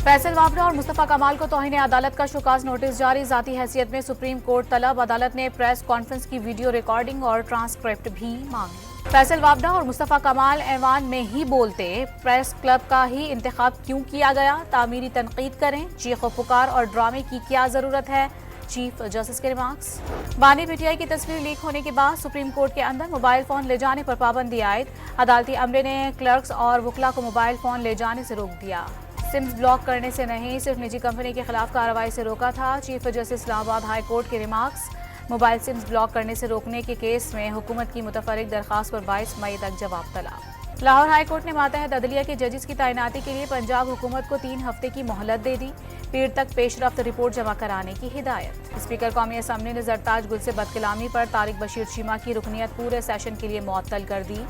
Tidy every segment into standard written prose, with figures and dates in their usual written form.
फैसल वाबरा और मुस्तफा कमाल को तौहीन अदालत का शोकाज नोटिस जारी। जाती हैसियत में सुप्रीम कोर्ट तलब। अदालत ने प्रेस कॉन्फ्रेंस की वीडियो रिकॉर्डिंग और ट्रांसक्रिप्ट भी मांगी। फैसल वाबरा और मुस्तफा कमाल ऐवान में ही बोलते, प्रेस क्लब का ही इंतखाब क्यों किया गया? तामीरी तनकीद करें। चीख व पुकार और ड्रामे की क्या जरूरत है? चीफ जस्टिस के रिमार्क्स। बानी पीटीआई की तस्वीर लीक होने के बाद सुप्रीम कोर्ट के अंदर मोबाइल फोन ले जाने पर पाबंदी आयद। अदालती अमले ने क्लर्क्स और वकला को मोबाइल फोन ले जाने से रोक दिया। सिम्स ब्लॉक करने से नहीं, सिर्फ निजी कंपनी के खिलाफ कार्रवाई से रोका था। Chief justice Islamabad high court के रिमार्क्स। मोबाइल सिम्स ब्लॉक करने से रोकने के केस में हुकूमत की मुतफर्रिक दरखास्त पर 22 मई तक जवाब तलब। लाहौर हाई कोर्ट ने मातहत अदलिया के जजेस की तैनाती के लिए पंजाब हुकूमत को 3 हफ्ते की मोहलत दे दी। पीर तक पेशरफ्त रिपोर्ट जमा कराने की हिदायत। स्पीकर कौमी असम्बली ने जरताज गुल से बदकलामी पर तारिक बशीर चीमा की रुकनियत पूरे सेशन के लिए मुअत्तल कर दी।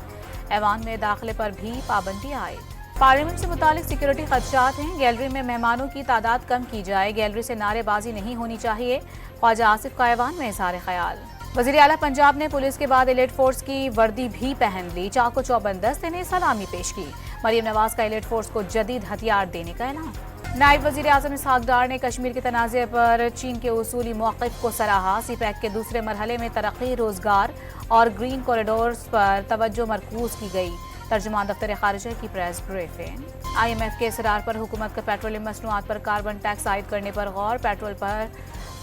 ऐवान में दाखिले पर भी पाबंदी आयद। पार्लियामेंट से मुतालिक सिक्योरिटी खदशात हैं। गैलरी में मेहमानों की तादाद कम की जाए। गैलरी से नारेबाजी नहीं होनी चाहिए। ख्वाजा आसिफ का ऐवान में इज़हार ख्याल। वज़ीर आला पंजाब ने पुलिस के बाद एलिट फोर्स की वर्दी भी पहन ली। चाको चौबंदस्त ने सलामी पेश की। मरियम नवाज का एलिट फोर्स को जदीद हथियार देने का ऐलान। नायब वज़ीर आज़म इसहाक डार ने कश्मीर के तनाज़े पर चीन के उसूली मौक़िफ़ को सराहा। सीपैक के दूसरे मरहले में तरक्की, रोजगार और ग्रीन कॉरिडोर्स पर तवज्जो मरकूज की गई। तर्जुमान दफ्तर खारिजा की प्रेस ब्रीफिंग। IMF के इसरार पर हुकूमत का पेट्रोलियम मसनूआत पर कार्बन टैक्स आयद करने पर गौर। पेट्रोल पर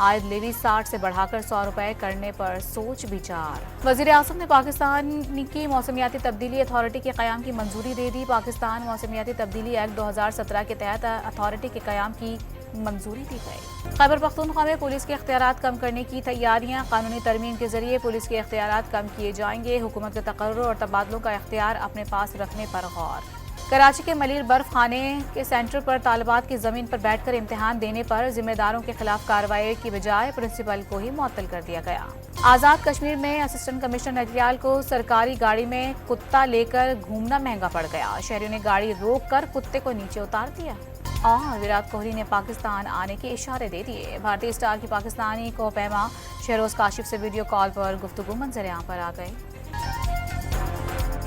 आयद लेवी 60 से बढ़ाकर 100 रुपए करने पर सोच विचार। वज़ीर आज़म ने पाकिस्तान की मौसमियाती तब्दीली अथॉरिटी के क़याम की मंजूरी दे दी। पाकिस्तान मौसमियाती तब्दीली एक्ट 2017 के तहत अथॉरिटी के क़याम की मंजूरी दी गई। खैबर पख्तूनख्वा में पुलिस के इख्तियारात कम करने की तैयारियां। कानूनी तरमीम के जरिए पुलिस के इख्तियारात कम किए जाएंगे। हुकूमत के तकर्रुर और तबादलों का इख्तियार अपने पास रखने पर गौर। कराची के मलीर बर्फ खाने के सेंटर पर तालिबात की जमीन पर बैठकर इम्तिहान देने पर जिम्मेदारों के खिलाफ कार्रवाई की बजाय प्रिंसिपल को ही मुअत्तल कर दिया गया। आज़ाद कश्मीर में असिस्टेंट कमिश्नर नगरियाल को सरकारी गाड़ी में कुत्ता लेकर घूमना महंगा पड़ गया। शहरियों ने गाड़ी रोक कर कुत्ते को नीचे उतार दिया। और विराट कोहली ने पाकिस्तान आने के इशारे दे दिए। भारतीय स्टार की पाकिस्तानी को पैमा शहरोज काशिफ से वीडियो कॉल पर गुफ्तगू मंजर आम पर आ गए।